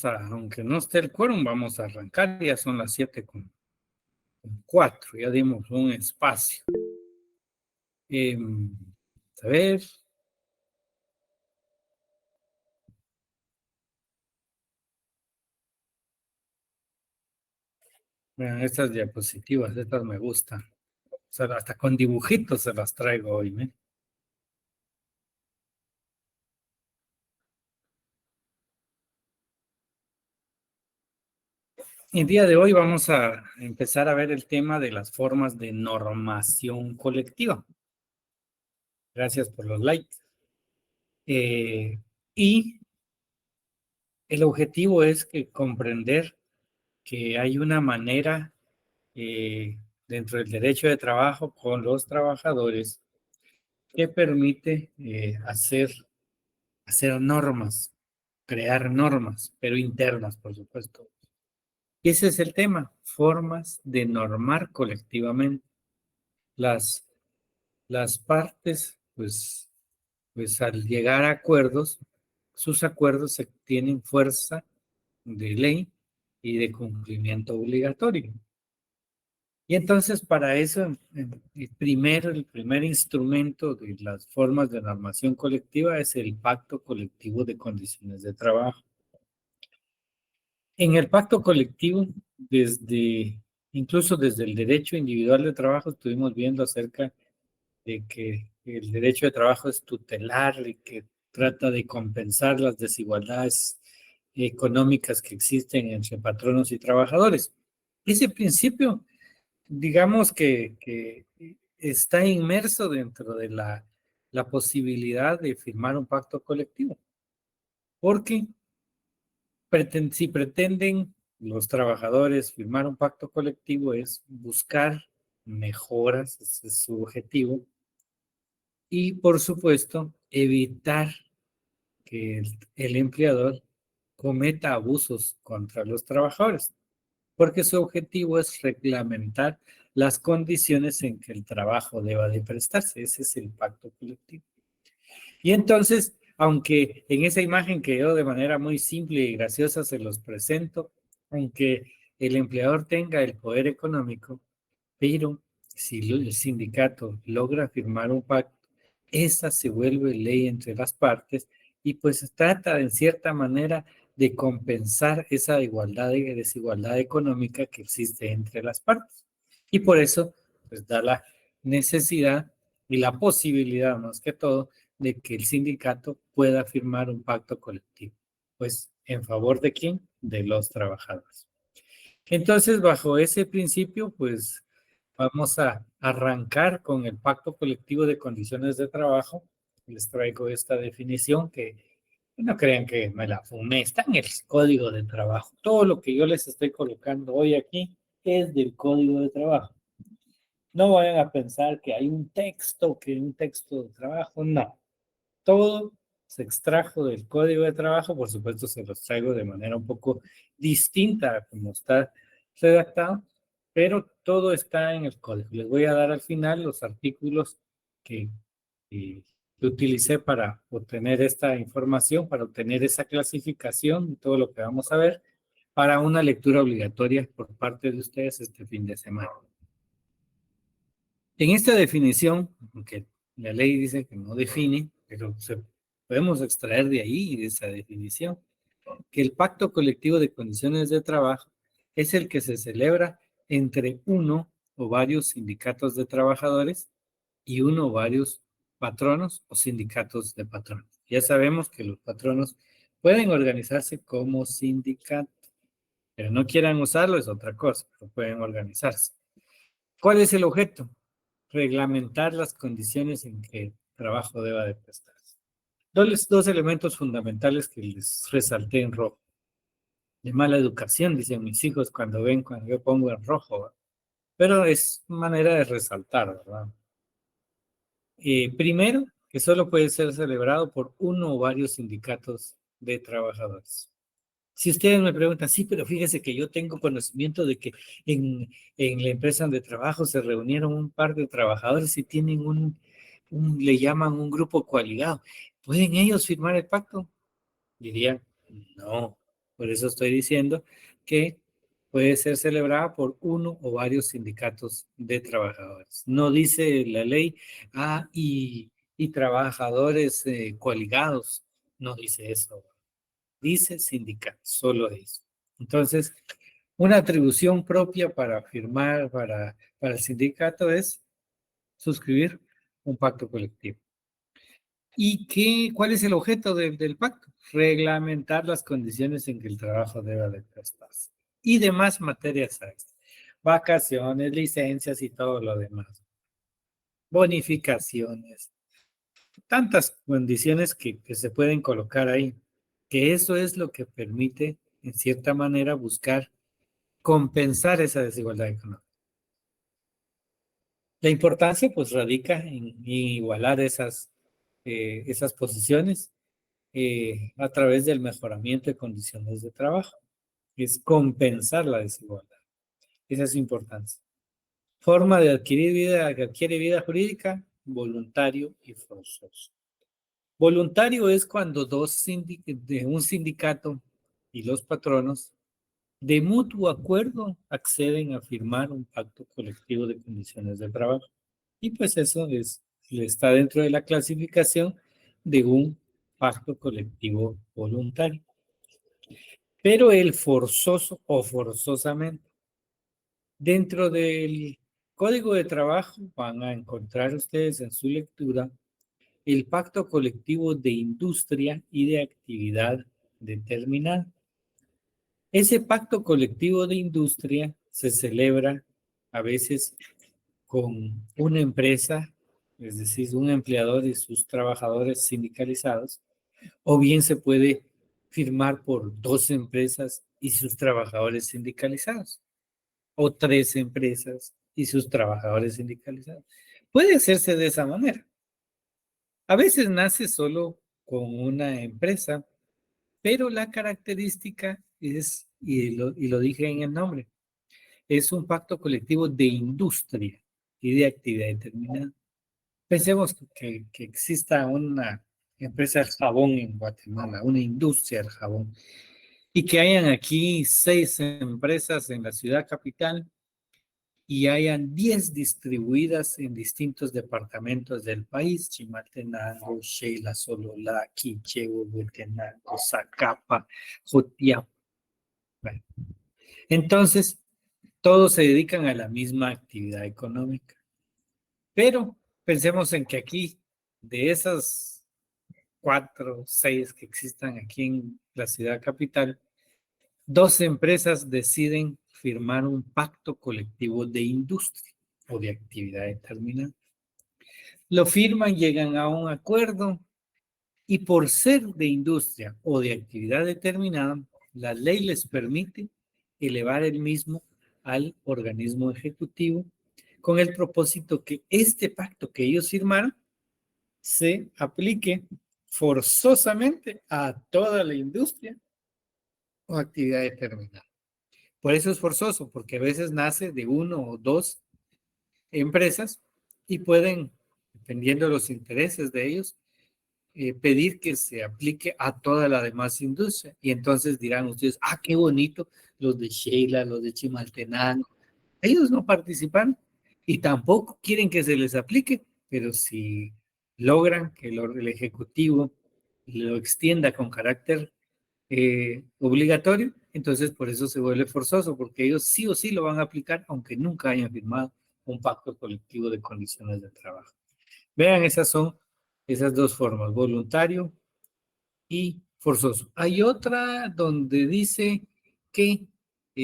aunque no esté el quórum, vamos a arrancar. Ya son las 7:04. Ya dimos un espacio. A ver. Vean, estas diapositivas, estas me gustan. O sea, hasta con dibujitos se las traigo hoy, ¿eh? El día de hoy vamos a empezar a ver el tema de las formas de normación colectiva. Gracias por los likes. Y el objetivo es que comprender que hay una manera dentro del derecho de trabajo con los trabajadores que permite hacer normas, crear normas, pero internas, por supuesto. Y ese es el tema, formas de normar colectivamente. Las, las partes, pues al llegar a acuerdos, sus acuerdos tienen fuerza de ley y de cumplimiento obligatorio. Y entonces para eso, el primer instrumento de las formas de normación colectiva es el Pacto Colectivo de Condiciones de Trabajo. En el pacto colectivo, incluso desde el derecho individual de trabajo, estuvimos viendo acerca de que el derecho de trabajo es tutelar y que trata de compensar las desigualdades económicas que existen entre patronos y trabajadores. Ese principio, digamos que está inmerso dentro de la posibilidad de firmar un pacto colectivo, porque si pretenden los trabajadores firmar un pacto colectivo es buscar mejoras, ese es su objetivo, y por supuesto evitar que el empleador cometa abusos contra los trabajadores, porque su objetivo es reglamentar las condiciones en que el trabajo deba de prestarse. Ese es el pacto colectivo. Y entonces, aunque en esa imagen que yo de manera muy simple y graciosa se los presento, aunque el empleador tenga el poder económico, pero si el sindicato logra firmar un pacto, esa se vuelve ley entre las partes y pues trata en cierta manera de compensar esa igualdad y desigualdad económica que existe entre las partes. Y por eso, pues da la necesidad y la posibilidad, más que todo, de que el sindicato pueda firmar un pacto colectivo. Pues, ¿en favor de quién? De los trabajadores. Entonces, bajo ese principio, pues vamos a arrancar con el Pacto Colectivo de Condiciones de Trabajo. Les traigo esta definición que no crean que me la fumé, está en el Código de Trabajo. Todo lo que yo les estoy colocando hoy aquí es del Código de Trabajo. No vayan a pensar que hay un texto de trabajo, no. Todo se extrajo del Código de Trabajo, por supuesto se los traigo de manera un poco distinta a como está redactado, pero todo está en el código. Les voy a dar al final los artículos que, que utilicé para obtener esta información, para obtener esa clasificación y todo lo que vamos a ver, para una lectura obligatoria por parte de ustedes este fin de semana. En esta definición, aunque la ley dice que no define, pero podemos extraer de ahí, de esa definición, que el pacto colectivo de condiciones de trabajo es el que se celebra entre uno o varios sindicatos de trabajadores y uno o varios patronos o sindicatos de patronos. Ya sabemos que los patronos pueden organizarse como sindicato, pero no quieran usarlo es otra cosa, pero pueden organizarse. ¿Cuál es el objeto? Reglamentar las condiciones en que el trabajo deba de prestarse. Dos elementos fundamentales que les resalté en rojo. De mala educación, dicen mis hijos cuando ven cuando yo pongo en rojo, ¿verdad? Pero es manera de resaltar, ¿verdad? Primero, que solo puede ser celebrado por uno o varios sindicatos de trabajadores. Si ustedes me preguntan, sí, pero fíjese que yo tengo conocimiento de que en la empresa donde trabajo se reunieron un par de trabajadores y tienen le llaman un grupo coaligado. ¿Pueden ellos firmar el pacto? Dirían, no. Por eso estoy diciendo que puede ser celebrada por uno o varios sindicatos de trabajadores. No dice la ley, y trabajadores coligados. No dice eso. Dice sindicato, solo eso. Entonces, una atribución propia para firmar para el sindicato es suscribir un pacto colectivo. ¿Y cuál es el objeto del pacto? Reglamentar las condiciones en que el trabajo debe de prestarse. Y demás materias extras. Vacaciones, licencias y todo lo demás. Bonificaciones. Tantas condiciones que se pueden colocar ahí. Que eso es lo que permite, en cierta manera, buscar compensar esa desigualdad económica. La importancia, pues, radica en igualar esas posiciones a través del mejoramiento de condiciones de trabajo. Es compensar la desigualdad. Esa es su importancia. Forma de adquirir vida, que adquiere vida jurídica, voluntario y forzoso. Voluntario es cuando de un sindicato y los patronos de mutuo acuerdo acceden a firmar un pacto colectivo de condiciones de trabajo. Y pues eso está dentro de la clasificación de un pacto colectivo voluntario. Pero el forzoso o forzosamente, dentro del Código de Trabajo van a encontrar ustedes en su lectura el pacto colectivo de industria y de actividad determinada. Ese pacto colectivo de industria se celebra a veces con una empresa, es decir, un empleador y sus trabajadores sindicalizados, o bien se puede firmar por dos empresas y sus trabajadores sindicalizados, o tres empresas y sus trabajadores sindicalizados. Puede hacerse de esa manera. A veces nace solo con una empresa, pero la característica es, y lo dije en el nombre, es un pacto colectivo de industria y de actividad determinada. Pensemos que exista una empresa de jabón en Guatemala, una industria del jabón, y que hayan aquí 6 empresas en la ciudad capital y hayan 10 distribuidas en distintos departamentos del país: Chimaltenango, Sheila, Sololá, Quiché, Huehuetenango, Zacapa, Jutiapa. Bueno, entonces, todos se dedican a la misma actividad económica. Pero pensemos en que aquí, de esas 4, 6 que existan aquí en la ciudad capital, 2 empresas deciden firmar un pacto colectivo de industria o de actividad determinada. Lo firman, llegan a un acuerdo y por ser de industria o de actividad determinada, la ley les permite elevar el mismo al organismo ejecutivo con el propósito que este pacto que ellos firmaron se aplique forzosamente a toda la industria o actividad determinada. Por eso es forzoso, porque a veces nace de uno o dos empresas y pueden, dependiendo de los intereses de ellos, pedir que se aplique a toda la demás industria. Y entonces dirán ustedes, qué bonito, los de Sheila, los de Chimaltenango. Ellos no participan y tampoco quieren que se les aplique, pero si logran que el Ejecutivo lo extienda con carácter obligatorio, entonces por eso se vuelve forzoso, porque ellos sí o sí lo van a aplicar, aunque nunca hayan firmado un pacto colectivo de condiciones de trabajo. Vean, esas son esas dos formas: voluntario y forzoso. Hay otra donde dice que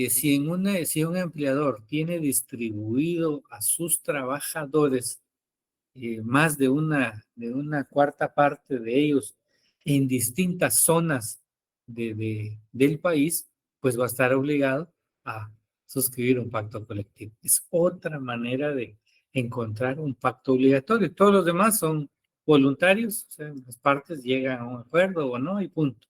si un empleador tiene distribuido a sus trabajadores más de una cuarta parte de ellos en distintas zonas del país, pues va a estar obligado a suscribir un pacto colectivo. Es otra manera de encontrar un pacto obligatorio. Todos los demás son voluntarios, o sea, las partes llegan a un acuerdo o no y punto.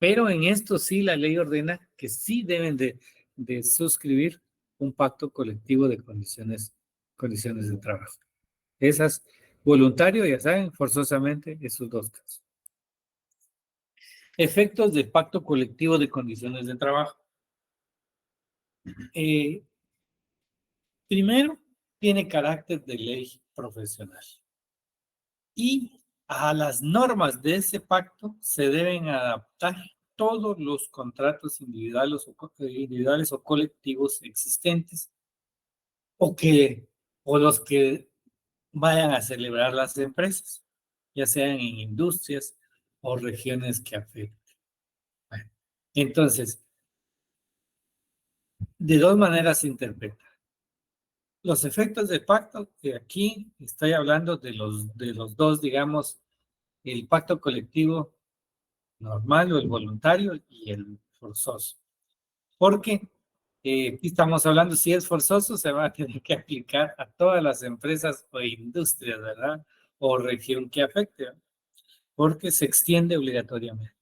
Pero en esto sí la ley ordena que sí deben de suscribir un pacto colectivo de condiciones de trabajo. Esas voluntario, ya saben, forzosamente, esos dos casos. Efectos del pacto colectivo de condiciones de trabajo. Primero, tiene carácter de ley profesional. Y a las normas de ese pacto se deben adaptar todos los contratos individuales o colectivos existentes o los que vayan a celebrar las empresas, ya sean en industrias o regiones que afecten. Bueno, entonces, de dos maneras se interpreta. Los efectos del pacto, que aquí estoy hablando de los dos, digamos, el pacto colectivo normal o el voluntario y el forzoso. Porque aquí estamos hablando, si es forzoso, se va a tener que aplicar a todas las empresas o industrias, ¿verdad? O región que afecte, ¿verdad? Porque se extiende obligatoriamente.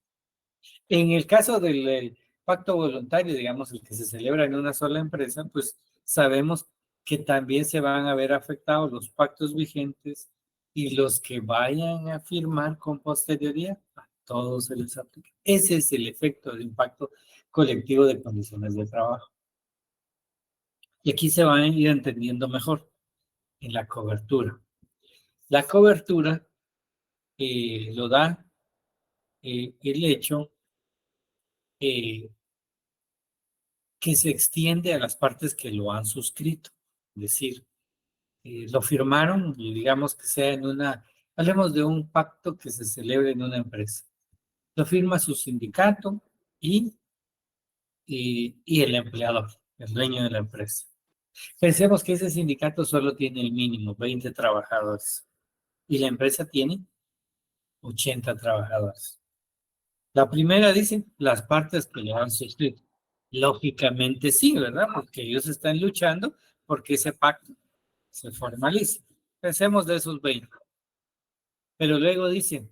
En el caso del pacto voluntario, digamos, el que se celebra en una sola empresa, pues sabemos que también se van a ver afectados los pactos vigentes y los que vayan a firmar con posterioridad, a todos se les aplica. Ese es el efecto de un pacto colectivo de condiciones de trabajo. Y aquí se van a ir entendiendo mejor en la cobertura. La cobertura lo da el hecho eh, que se extiende a las partes que lo han suscrito. Es decir, lo firmaron y digamos que sea hablemos de un pacto que se celebre en una empresa. Lo firma su sindicato y el empleador, el dueño de la empresa. Pensemos que ese sindicato solo tiene el mínimo, 20 trabajadores, y la empresa tiene 80 trabajadores. La primera dice las partes que lo han suscrito. Lógicamente sí, ¿verdad? Porque ellos están luchando porque ese pacto se formalice. Pensemos de esos 20. Pero luego dicen,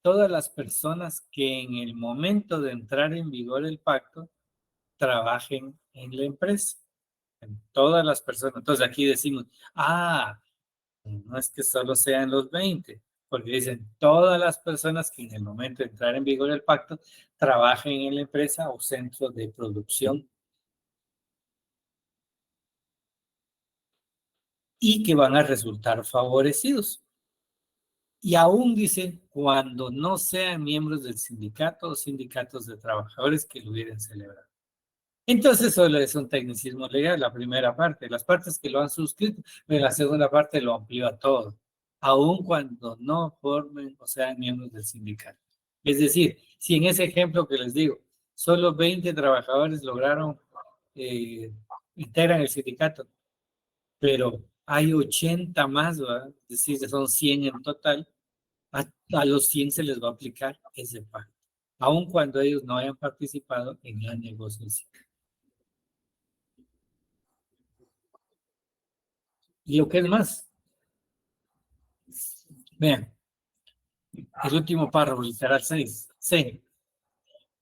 todas las personas que en el momento de entrar en vigor el pacto trabajen en la empresa. En todas las personas. Entonces aquí decimos, no es que solo sean los 20, porque dicen todas las personas que en el momento de entrar en vigor el pacto trabajen en la empresa o centro de producción y que van a resultar favorecidos. Y aún dice, cuando no sean miembros del sindicato o sindicatos de trabajadores que lo hubieran celebrado. Entonces, solo es un tecnicismo legal, la primera parte. Las partes que lo han suscrito, pero la segunda parte lo amplió a todo, aun cuando no formen o sean miembros del sindicato. Es decir, si en ese ejemplo que les digo, solo 20 trabajadores lograron, eh, integran el sindicato, pero hay 80 más, ¿verdad? Es decir, son 100 en total, a los 100 se les va a aplicar ese pacto, aun cuando ellos no hayan participado en la negociación. Y lo que es más, vean, el último párrafo, literal 6. C.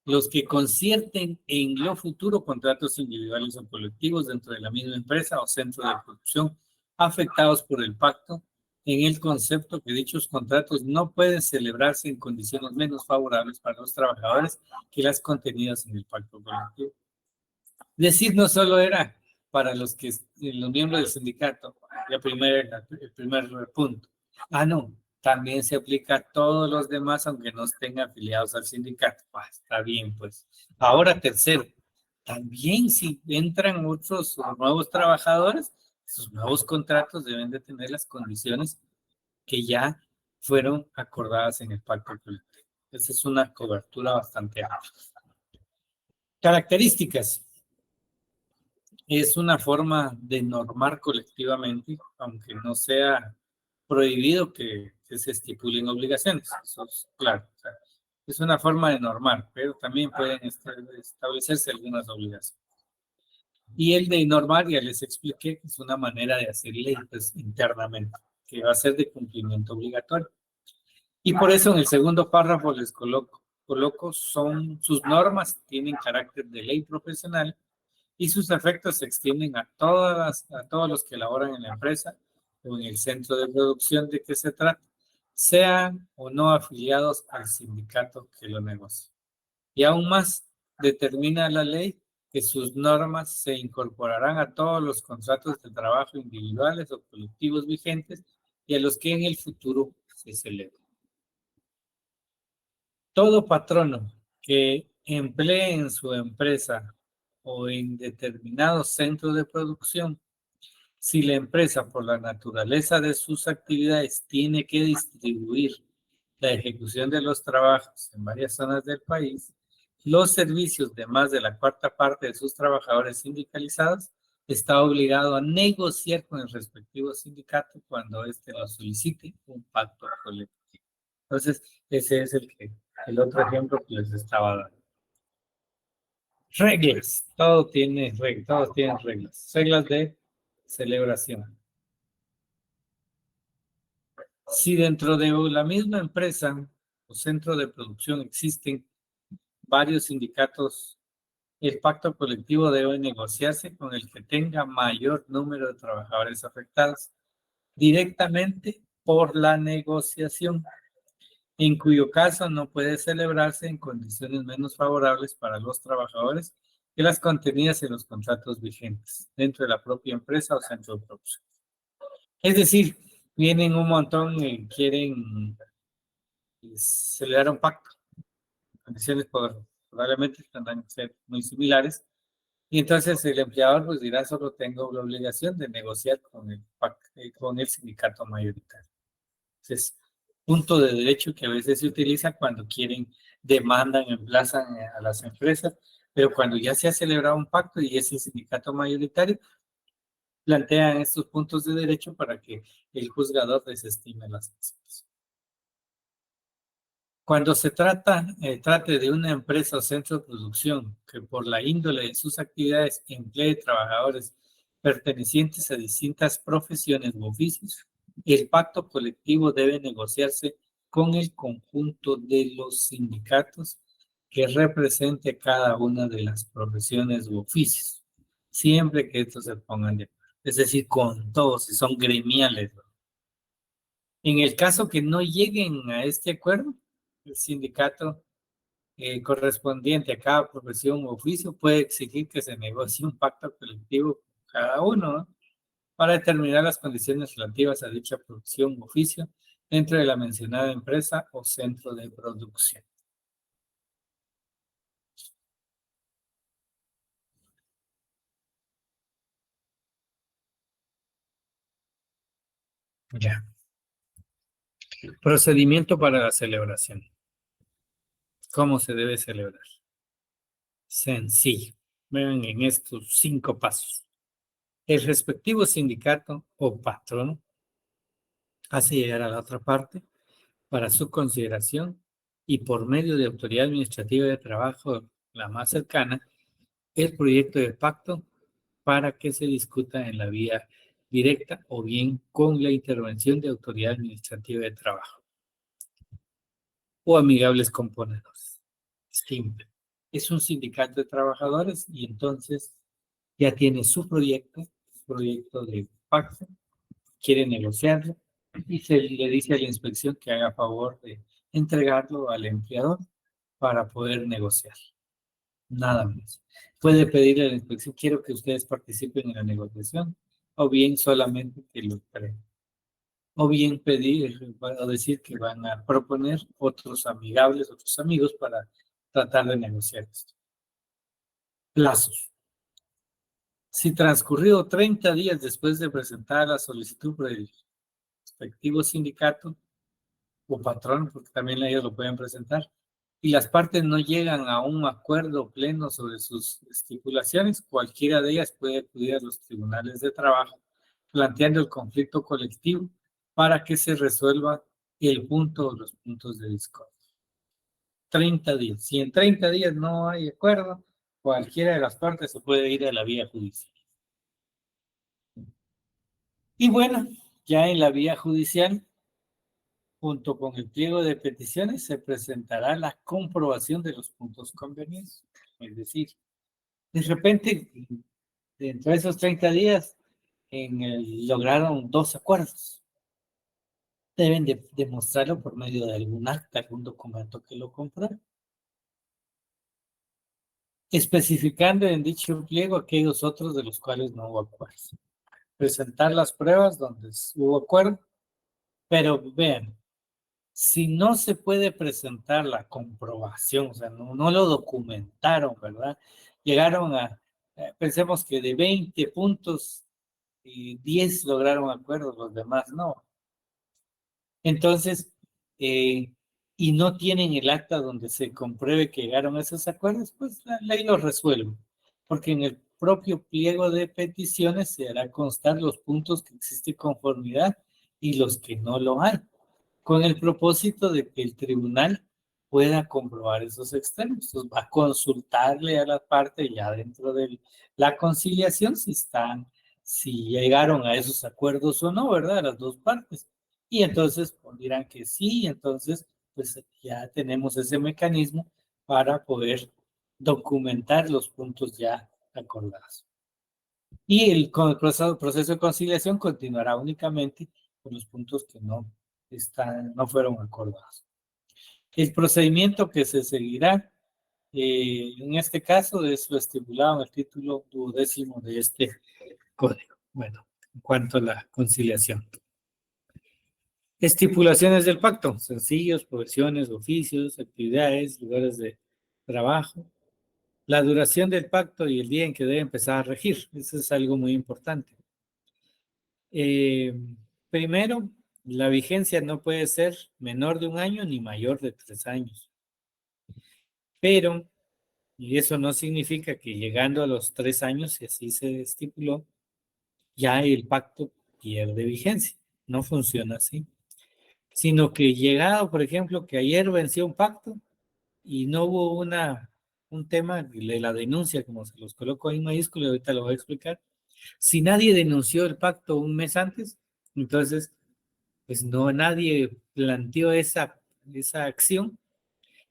Los que concierten en lo futuro contratos individuales o colectivos dentro de la misma empresa o centro de producción afectados por el pacto, en el concepto que dichos contratos no pueden celebrarse en condiciones menos favorables para los trabajadores que las contenidas en el pacto colectivo. Decir no solo era para los miembros del sindicato, el primer punto. No, también se aplica a todos los demás, aunque no estén afiliados al sindicato. Está bien, pues. Ahora, tercero, también si entran otros nuevos trabajadores, sus nuevos contratos deben de tener las condiciones que ya fueron acordadas en el pacto colectivo. Esa es una cobertura bastante amplia. Características. Es una forma de normar colectivamente, aunque no sea prohibido que se estipulen obligaciones. Eso es claro. O sea, es una forma de normar, pero también pueden establecerse algunas obligaciones. Y el de normar, ya les expliqué, que es una manera de hacer ley pues, internamente, que va a ser de cumplimiento obligatorio. Y por eso en el segundo párrafo les coloco sus normas, tienen carácter de ley profesional y sus efectos se extienden a todos los que laboran en la empresa o en el centro de producción de que se trata, sean o no afiliados al sindicato que lo negocia. Y aún más, determina la ley que sus normas se incorporarán a todos los contratos de trabajo individuales o colectivos vigentes y a los que en el futuro se celebren. Todo patrono que emplee en su empresa o en determinado centro de producción, si la empresa por la naturaleza de sus actividades tiene que distribuir la ejecución de los trabajos en varias zonas del país, los servicios de más de la cuarta parte de sus trabajadores sindicalizados está obligado a negociar con el respectivo sindicato cuando éste lo solicite un pacto colectivo. Entonces, ese es el otro ejemplo que les estaba dando. Reglas, todos tienen reglas. Reglas de celebración. Si dentro de la misma empresa o centro de producción existen varios sindicatos, el pacto colectivo debe negociarse con el que tenga mayor número de trabajadores afectados directamente por la negociación, en cuyo caso no puede celebrarse en condiciones menos favorables para los trabajadores que las contenidas en los contratos vigentes dentro de la propia empresa o centro de producción. Es decir, vienen un montón y quieren celebrar un pacto. Condiciones probablemente tendrán que ser muy similares. Y entonces el empleador pues dirá, solo tengo la obligación de negociar con el sindicato mayoritario. Entonces, punto de derecho que a veces se utiliza cuando quieren, demandan, emplazan a las empresas, pero cuando ya se ha celebrado un pacto y es el sindicato mayoritario, plantean estos puntos de derecho para que el juzgador desestime las acciones. Cuando se trate de una empresa o centro de producción que por la índole de sus actividades emplee trabajadores pertenecientes a distintas profesiones u oficios, el pacto colectivo debe negociarse con el conjunto de los sindicatos que represente cada una de las profesiones u oficios, siempre que estos se pongan de acuerdo. Es decir, con todos, si son gremiales, ¿no? En el caso que no lleguen a este acuerdo, el sindicato correspondiente a cada profesión u oficio puede exigir que se negocie un pacto colectivo con cada uno, ¿no? Para determinar las condiciones relativas a dicha producción u oficio dentro de la mencionada empresa o centro de producción. Ya. Procedimiento para la celebración. ¿Cómo se debe celebrar? Sencillo. Vean en estos 5 pasos. El respectivo sindicato o patrono hace llegar a la otra parte para su consideración y por medio de autoridad administrativa de trabajo, la más cercana, el proyecto de pacto para que se discuta en la vía directa o bien con la intervención de autoridad administrativa de trabajo o amigables componentes. Simple. Es un sindicato de trabajadores y entonces ya tiene su proyecto de pacto, quiere negociarlo y se le dice a la inspección que haga favor de entregarlo al empleador para poder negociar. Nada más. Puede pedirle a la inspección, quiero que ustedes participen en la negociación, o bien solamente que lo creen. O bien pedir o decir que van a proponer otros amigables, otros amigos para tratar de negociar esto. Plazos. Si transcurrido 30 días después de presentar la solicitud por el respectivo sindicato o patrón, porque también ellos lo pueden presentar, y las partes no llegan a un acuerdo pleno sobre sus estipulaciones, cualquiera de ellas puede acudir a los tribunales de trabajo planteando el conflicto colectivo para que se resuelva el punto o los puntos de discordia. 30 días. Si en 30 días no hay acuerdo, cualquiera de las partes se puede ir a la vía judicial. Y bueno, ya en la vía judicial, junto con el pliego de peticiones, se presentará la comprobación de los puntos convenidos. Es decir, de repente, dentro de esos 30 días, lograron 2 acuerdos. Deben de demostrarlo por medio de algún acta, algún documento que lo compruebe. especificando en dicho pliego aquellos otros de los cuales no hubo acuerdo. Presentar las pruebas donde hubo acuerdo, pero vean, si no se puede presentar la comprobación, o sea, no lo documentaron, ¿verdad? Llegaron a, pensemos que de 20 puntos, y 10 lograron acuerdos, los demás no. Entonces, y no tienen el acta donde se compruebe que llegaron a esos acuerdos, pues la ley los resuelve, porque en el propio pliego de peticiones se hará constar los puntos que existe conformidad y los que no lo hay, con el propósito de que el tribunal pueda comprobar esos extremos. Entonces va a consultarle a la parte ya dentro de la conciliación si llegaron a esos acuerdos o no, ¿verdad? Las dos partes. Y entonces pues, dirán que sí, entonces pues ya tenemos ese mecanismo para poder documentar los puntos ya acordados. Y el proceso de conciliación continuará únicamente con los puntos que no fueron acordados. El procedimiento que se seguirá, en este caso, es lo estipulado en el título 12º de este código. Bueno, en cuanto a la conciliación. Estipulaciones del pacto, sencillos, profesiones, oficios, actividades, lugares de trabajo, la duración del pacto y el día en que debe empezar a regir. Eso es algo muy importante. Primero, la vigencia no puede ser menor de 1 año ni mayor de 3 años. Pero, y eso no significa que llegando a los 3 años, si así se estipuló, ya el pacto pierde vigencia. No funciona así. Sino que llegado, por ejemplo, que ayer venció un pacto y no hubo un tema de la denuncia, como se los coloco ahí en mayúscula, ahorita lo voy a explicar. Si nadie denunció el pacto un mes antes, entonces pues no nadie planteó esa acción,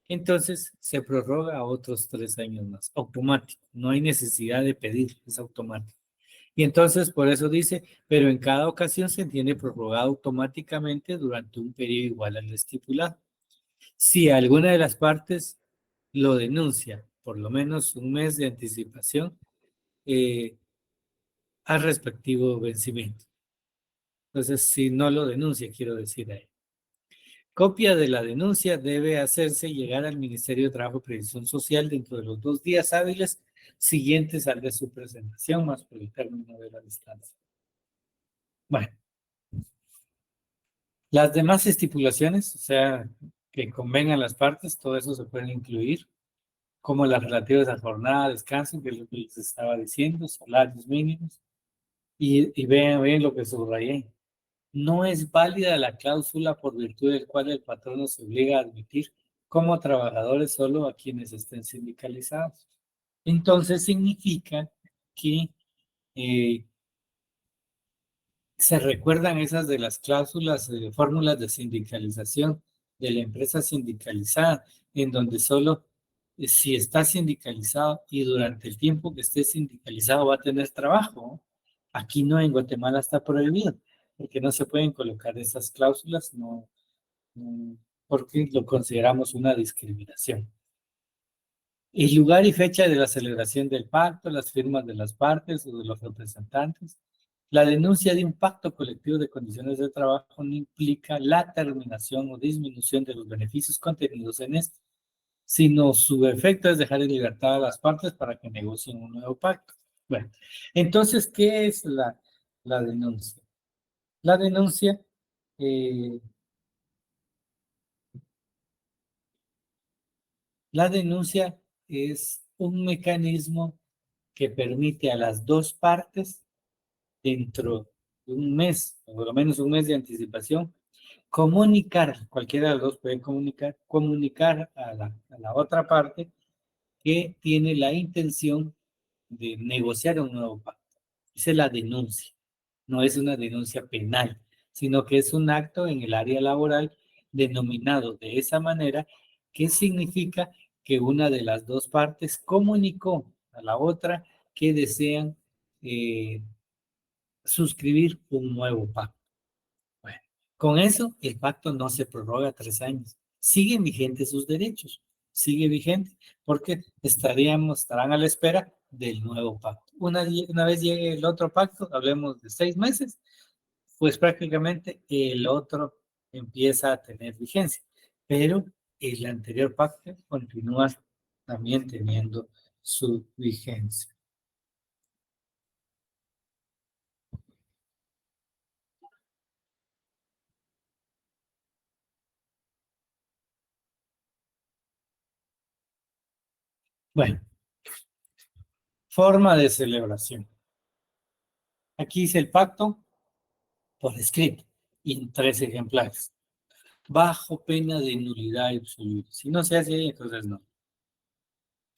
entonces se prorroga a otros 3 años más, automático, no hay necesidad de pedir, es automático. Y entonces por eso dice, pero en cada ocasión se entiende prorrogado automáticamente durante un periodo igual al estipulado. Si alguna de las partes lo denuncia, por lo menos un mes de anticipación al respectivo vencimiento. Entonces, si no lo denuncia, quiero decir ahí. Copia de la denuncia debe hacerse llegar al Ministerio de Trabajo y Previsión Social dentro de los 2 días hábiles siguientes al de su presentación, más por el término de la distancia. Bueno, las demás estipulaciones, o sea, que convengan las partes, todo eso se puede incluir, como las relativas a jornada, descanso, que es lo que les estaba diciendo, salarios mínimos, y vean lo que subrayé. No es válida la cláusula por virtud del cual el patrono se obliga a admitir como trabajadores solo a quienes estén sindicalizados. Entonces significa que se recuerdan esas de las cláusulas, fórmulas de sindicalización de la empresa sindicalizada, en donde solo si está sindicalizado y durante el tiempo que esté sindicalizado va a tener trabajo. Aquí no, en Guatemala está prohibido, porque no se pueden colocar esas cláusulas, porque lo consideramos una discriminación. El lugar y fecha de la celebración del pacto, las firmas de las partes o de los representantes. La denuncia de un pacto colectivo de condiciones de trabajo no implica la terminación o disminución de los beneficios contenidos en este, sino su efecto es dejar en libertad a las partes para que negocien un nuevo pacto. Bueno, entonces, ¿qué es la denuncia? La denuncia es un mecanismo que permite a las dos partes, dentro de un mes, o por lo menos un mes de anticipación, comunicar, cualquiera de los dos puede comunicar a la otra parte que tiene la intención de negociar un nuevo pacto. Esa es la denuncia. No es una denuncia penal, sino que es un acto en el área laboral denominado de esa manera, que significa que una de las dos partes comunicó a la otra que desean suscribir un nuevo pacto. Bueno, con eso el pacto no se prorroga 3 años. Siguen vigentes sus derechos. sigue vigente porque estarán a la espera del nuevo pacto. Una vez llegue el otro pacto, hablemos de 6 meses, pues prácticamente el otro empieza a tener vigencia, pero el anterior pacto continúa también teniendo su vigencia. Bueno, forma de celebración. Aquí dice el pacto por escrito y en 3 ejemplares, bajo pena de nulidad absoluta. Si no se hace, entonces no.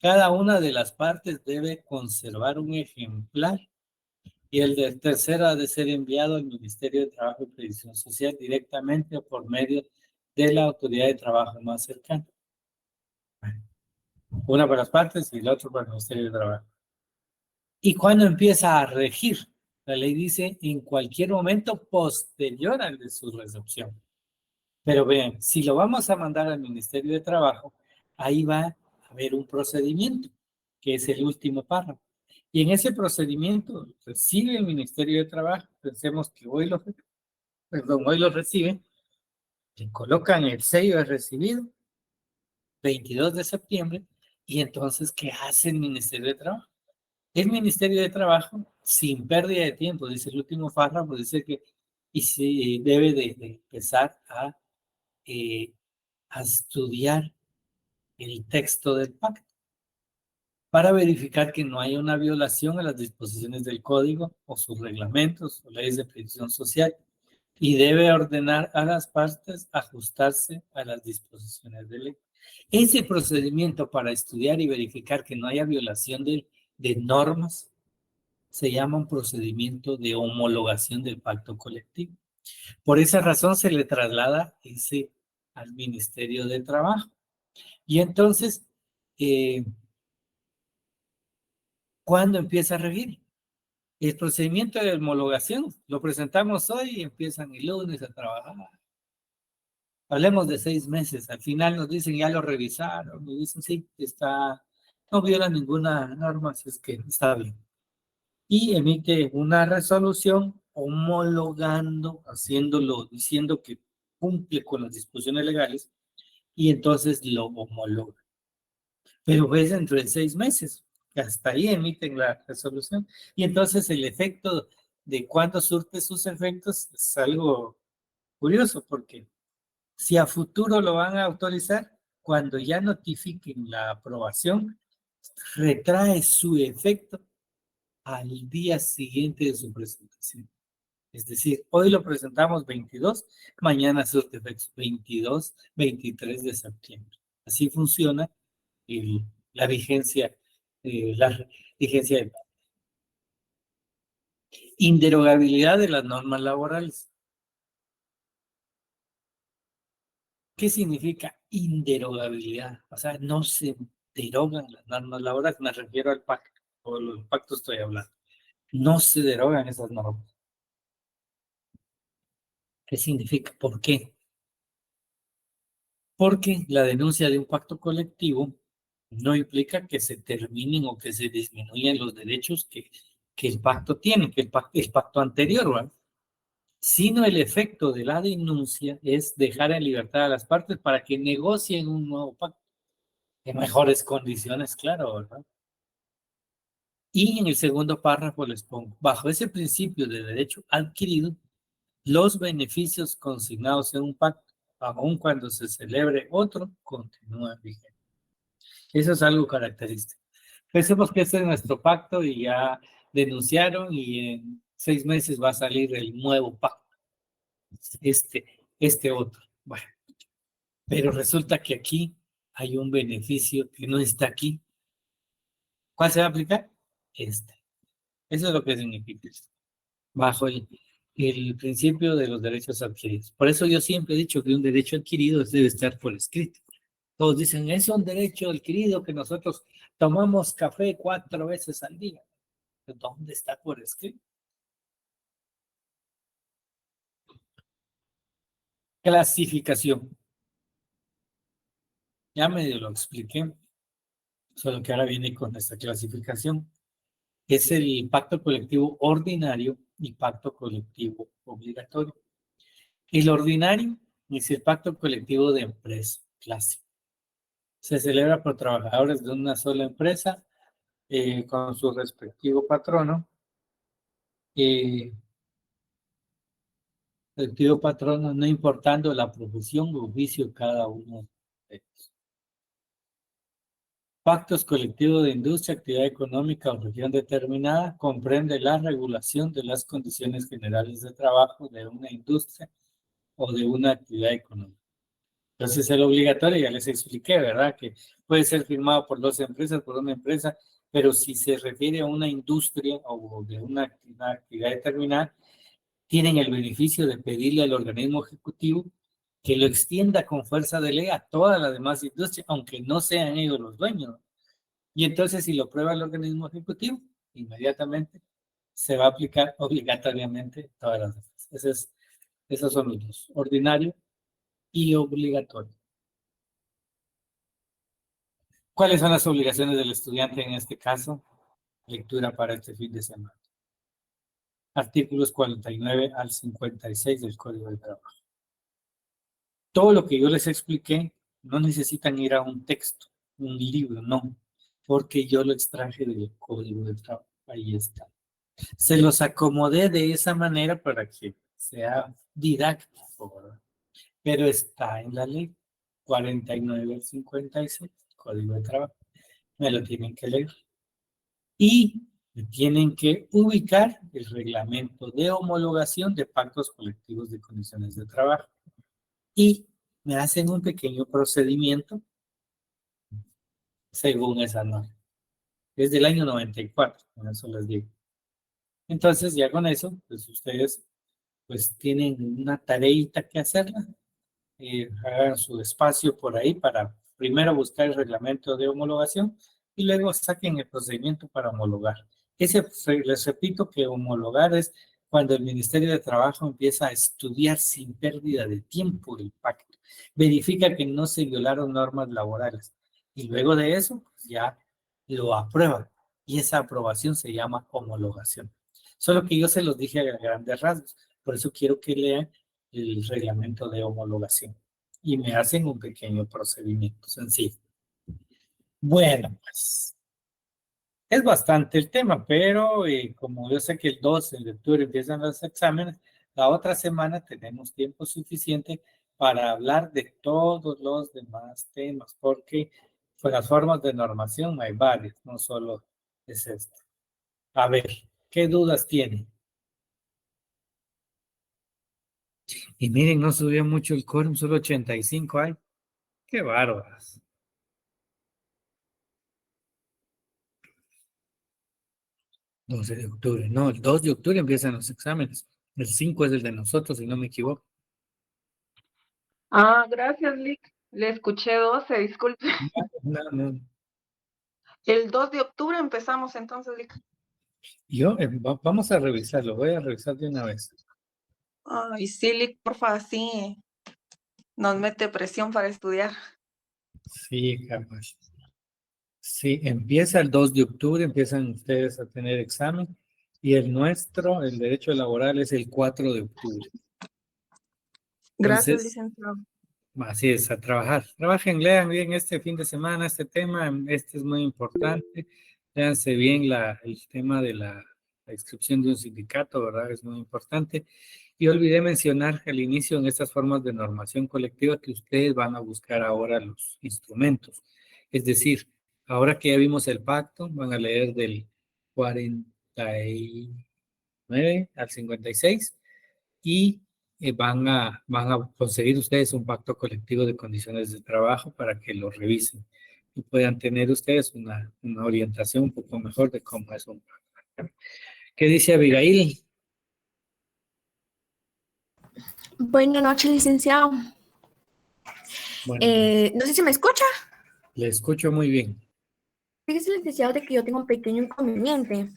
Cada una de las partes debe conservar un ejemplar y el del tercero ha de ser enviado al Ministerio de Trabajo y Previsión Social directamente o por medio de la autoridad de trabajo más cercana. Una para las partes y la otra para el Ministerio de Trabajo. ¿Y cuándo empieza a regir? La ley dice en cualquier momento posterior al de su recepción. Pero vean, si lo vamos a mandar al Ministerio de Trabajo, ahí va a haber un procedimiento, que es el último párrafo. Y en ese procedimiento recibe el Ministerio de Trabajo, pensemos que hoy lo recibe, le colocan el sello de recibido, 22 de septiembre, y entonces, ¿qué hace el Ministerio de Trabajo? El Ministerio de Trabajo, sin pérdida de tiempo, dice el último párrafo, dice que y se debe de empezar eh, a estudiar el texto del pacto para verificar que no haya una violación a las disposiciones del código o sus reglamentos o leyes de previsión social y debe ordenar a las partes ajustarse a las disposiciones de ley. Ese procedimiento para estudiar y verificar que no haya violación de normas se llama un procedimiento de homologación del pacto colectivo. Por esa razón se le traslada ese al Ministerio de Trabajo. Y entonces, ¿cuándo empieza a regir? El procedimiento de homologación lo presentamos hoy y empiezan el lunes a trabajar. Hablemos de 6 meses. Al final nos dicen, ya lo revisaron. Nos dicen, sí, no viola ninguna norma, así es que está bien. Y emite una resolución homologando, diciendo que cumple con las disposiciones legales y entonces lo homologa. Pero es dentro de 6 meses. Hasta ahí emiten la resolución. Y entonces el efecto de cuándo surte sus efectos es algo curioso, porque si a futuro lo van a autorizar, cuando ya notifiquen la aprobación, retrae su efecto al día siguiente de su presentación. Es decir, hoy lo presentamos 22, mañana surte efectos 22, 23 de septiembre. Así funciona el, la vigencia, la vigencia de inderogabilidad de las normas laborales. ¿Qué significa inderogabilidad? O sea, no se derogan las normas laborales, me refiero al pacto, o el pacto estoy hablando. No se derogan esas normas. ¿Qué significa? ¿Por qué? Porque la denuncia de un pacto colectivo no implica que se terminen o que se disminuyan los derechos que el pacto tiene, que el pacto anterior, ¿verdad? Sino el efecto de la denuncia es dejar en libertad a las partes para que negocien un nuevo pacto en mejores condiciones, claro, ¿verdad? Y en el segundo párrafo les pongo, bajo ese principio de derecho adquirido, los beneficios consignados en un pacto, aun cuando se celebre otro, continúan vigentes. Eso es algo característico. Pensemos que este es nuestro pacto y ya denunciaron y en 6 meses va a salir el nuevo pacto, este, este otro. Bueno, pero resulta que aquí hay un beneficio que no está aquí. ¿Cuál se va a aplicar? Este. Eso es lo que significa esto, bajo el principio de los derechos adquiridos. Por eso yo siempre he dicho que un derecho adquirido debe estar por escrito. Todos dicen, es un derecho adquirido que nosotros tomamos café 4 veces al día. ¿Dónde está por escrito? Clasificación. Ya medio lo expliqué, solo que ahora viene con esta clasificación. Es el pacto colectivo ordinario y pacto colectivo obligatorio. El ordinario es el pacto colectivo de empresa clásico. Se celebra por trabajadores de una sola empresa con su respectivo patrono. Respectivo patrono, no importando la profesión o oficio de cada uno de ellos. Pactos colectivos de industria, actividad económica o región determinada comprende la regulación de las condiciones generales de trabajo de una industria o de una actividad económica. Entonces, el obligatorio, ya les expliqué, ¿verdad? Que puede ser firmado por dos empresas, por una empresa, pero si se refiere a una industria o de una actividad determinada, tienen el beneficio de pedirle al organismo ejecutivo que lo extienda con fuerza de ley a toda la demás industria, aunque no sean ellos los dueños. Y entonces, si lo prueba el organismo ejecutivo, inmediatamente se va a aplicar obligatoriamente todas las demás. Esos son los dos, ordinario y obligatorio. ¿Cuáles son las obligaciones del estudiante en este caso? Lectura para este fin de semana. Artículos 49 al 56 del Código de Trabajo. Todo lo que yo les expliqué, no necesitan ir a un texto, un libro, no, porque yo lo extraje del Código de Trabajo. Ahí está. Se los acomodé de esa manera para que sea didáctico, ¿verdad? Pero está en la ley 49 al 56, Código de Trabajo. Me lo tienen que leer. Y tienen que ubicar el reglamento de homologación de pactos colectivos de condiciones de trabajo. Y me hacen un pequeño procedimiento según esa norma. Es del año 94, con eso les digo. Entonces, ya con eso, pues ustedes pues tienen una tareita que hacerla. Hagan su espacio por ahí para primero buscar el reglamento de homologación y luego saquen el procedimiento para homologar. Les repito que homologar es cuando el Ministerio de Trabajo empieza a estudiar sin pérdida de tiempo el pacto, verifica que no se violaron normas laborales y luego de eso ya lo aprueban y esa aprobación se llama homologación. Solo que yo se los dije a grandes rasgos, por eso quiero que lean el reglamento de homologación y me hacen un pequeño procedimiento sencillo. Bueno, pues es bastante el tema, pero como yo sé que el 12 de octubre empiezan los exámenes, la otra semana tenemos tiempo suficiente para hablar de todos los demás temas, porque pues, las formas de normación hay varias, no solo es esto. A ver, ¿qué dudas tienen? Y miren, no subió mucho el quórum, solo 85 hay. Qué bárbaras. 12 de octubre. No, el 2 de octubre empiezan los exámenes. El 5 es el de nosotros, si no me equivoco. Ah, gracias, Lick. Le escuché 12, disculpe. No, no. El 2 de octubre empezamos entonces, Lick. Vamos a revisarlo, voy a revisar de una vez. Ay, sí, Lick, porfa, así nos mete presión para estudiar. Sí, capaz. Sí, empieza el 2 de octubre, empiezan ustedes a tener examen. Y el nuestro, el derecho laboral, es el 4 de octubre. Gracias, Entonces, licenciado. así es, a trabajar. Trabajen, lean bien este fin de semana este tema, este es muy importante. Léanse bien el tema de la inscripción de un sindicato, ¿verdad? Es muy importante. Y olvidé mencionar al inicio en estas formas de normación colectiva que ustedes van a buscar ahora los instrumentos. Es decir, ahora que ya vimos el pacto, van a leer del 49 al 56 y van a conseguir ustedes un pacto colectivo de condiciones de trabajo para que lo revisen y puedan tener ustedes una orientación un poco mejor de cómo es un pacto. ¿Qué dice Abigail? Buenas noches, licenciado. Bueno, No sé si me escucha. le escucho muy bien. Fíjese, licenciado, de que yo tengo un pequeño inconveniente.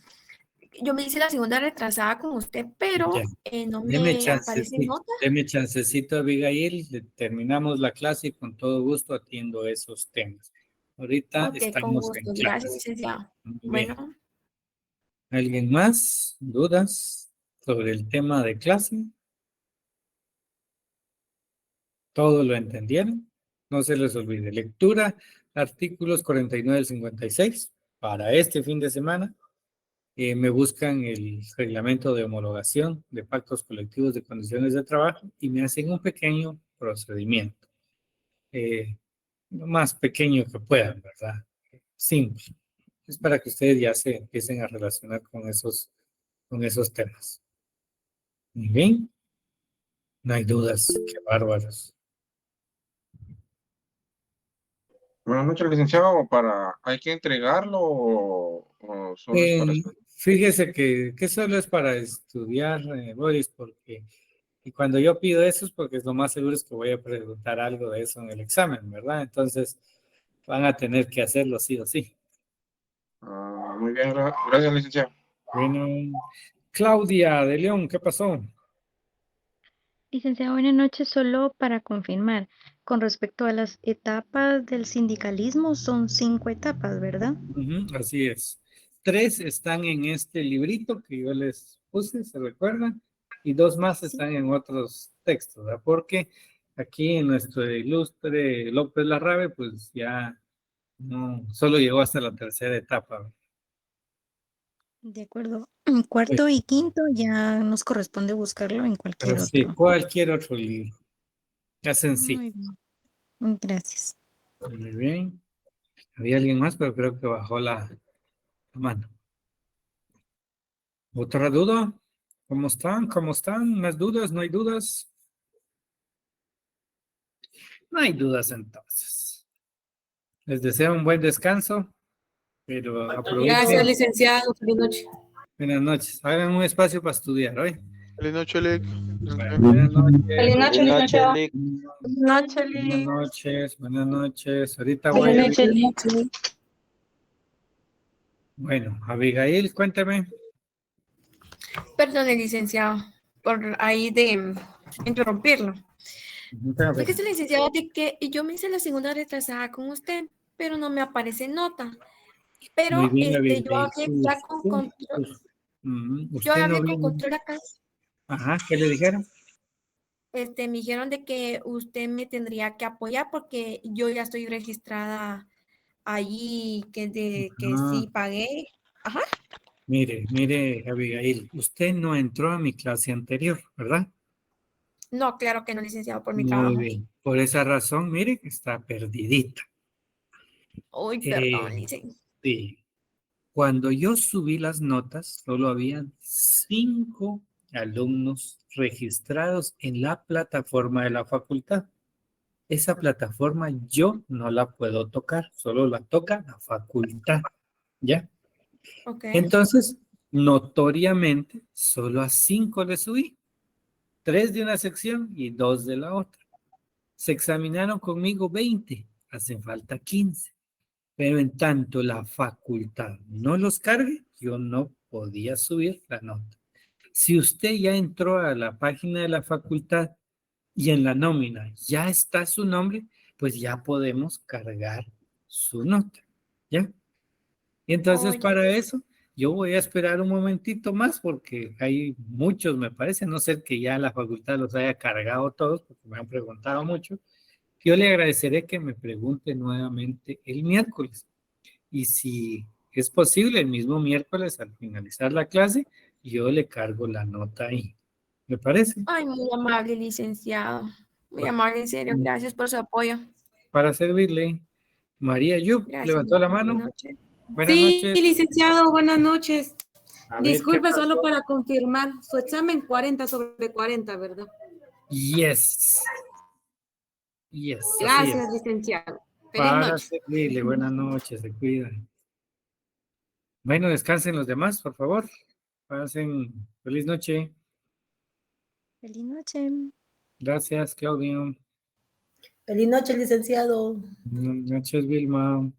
yo me hice la segunda retrasada con usted, pero Ya. no Deme me aparece chancecito, nota. deme chancecito, Abigail. Terminamos la clase y con todo gusto atiendo esos temas. Ahorita Ok, con estamos en gusto. Gracias, clase. licenciado. Muy bien. Bueno, ¿Alguien más? ¿Dudas sobre el tema de clase? ¿Todo lo entendieron? No se les olvide. Lectura, artículos 49 al 56 para este fin de semana. Me buscan el reglamento de homologación de pactos colectivos de condiciones de trabajo y me hacen un pequeño procedimiento, lo más pequeño que puedan, ¿verdad? Simple. Es para que ustedes ya se empiecen a relacionar con esos temas. Muy bien, no hay dudas, qué bárbaros. Buenas noches, licenciado. ¿Hay que entregarlo o solo es para estudiar? Fíjese que solo es para estudiar, Boris, porque y cuando yo pido eso es porque es lo más seguro es que voy a preguntar algo de eso en el examen, ¿verdad? Entonces van a tener que hacerlo sí o sí. Muy bien, gracias, licenciado. Bueno, Claudia de León, ¿qué pasó? Licenciado, buenas noches. Solo para confirmar, con respecto a las etapas del sindicalismo, son 5 etapas, ¿verdad? Así es. 3 están en este librito que yo les puse, ¿se recuerdan? Y 2 más Sí. están en otros textos, ¿verdad? Porque aquí en nuestro ilustre López Larrabe, pues ya no, solo llegó hasta la tercera etapa, ¿verdad? De acuerdo. En cuarto y quinto ya nos corresponde buscarlo en cualquier Pero sí, otro. cualquier otro libro. Hacen sí. Muy bien. Gracias. Muy bien. Había alguien más, pero creo que bajó la mano. ¿Otra duda? ¿Cómo están? ¿Cómo están? ¿Más dudas? ¿No hay dudas? No hay dudas entonces. Les deseo un buen descanso, pero Gracias, aprovechen. licenciado. Feliz noche. Buenas noches. Hagan un espacio para estudiar hoy. Feliz noche, Lic. Bueno, buenas noches. Feliz noche, Buenas noches, licenciado. Lic. Buenas noches, Buenas Liz. noches. Buenas noches. Ahorita Buenas voy a... noches. Bueno, Abigail, cuéntame. perdone, licenciado, por ahí de interrumpirlo. Fíjese, licenciado, de que yo me hice la segunda retrasada con usted, pero no me aparece nota. Pero Muy bien, yo Abigail. hablé ya con control, yo Usted no hablé con vino. control acá. Ajá, ¿qué le dijeron? Me dijeron de que usted me tendría que apoyar porque yo ya estoy registrada allí, que Ah, sí pagué. Ajá. mire, Abigail, usted no entró a mi clase anterior, ¿verdad? No, claro que no, licenciado, por mi Muy trabajo. bien. Por esa razón, mire que está perdidita. Uy, perdón, Eh, licenciado. sí. Cuando yo subí las notas, solo habían 5 alumnos registrados en la plataforma de la facultad. Esa plataforma yo no la puedo tocar, solo la toca la facultad, ¿ya? Ok. Entonces, notoriamente, solo a 5 le subí, 3 de una sección y 2 de la otra. Se examinaron conmigo 20, hacen falta 15. Pero en tanto la facultad no los cargue, yo no podía subir la nota. Si usted ya entró a la página de la facultad y en la nómina ya está su nombre, pues ya podemos cargar su nota, ¿ya? Y entonces Oye, para eso yo voy a esperar un momentito más porque hay muchos, me parece, a no ser que ya la facultad los haya cargado todos, porque me han preguntado mucho. Yo le agradeceré que me pregunte nuevamente el miércoles. Y si es posible, el mismo miércoles al finalizar la clase, yo le cargo la nota ahí. ¿Me parece? ay, muy amable, licenciado. Muy Bueno, amable, en serio. Gracias por su apoyo. para servirle, María Yu Gracias. levantó la Buenas mano. noches. Buenas Sí, noches. licenciado, buenas noches. A ver, ¿qué Disculpe, solo pasó? para confirmar, su examen 40/40, ¿verdad? Yes. Yes, así Gracias, es. licenciado. Feliz Para noche. servirle, buenas noches, se cuidan. Bueno, descansen los demás, por favor. Pasen feliz noche. Feliz noche. Gracias, Claudio. Feliz noche, licenciado. Buenas noches, Vilma.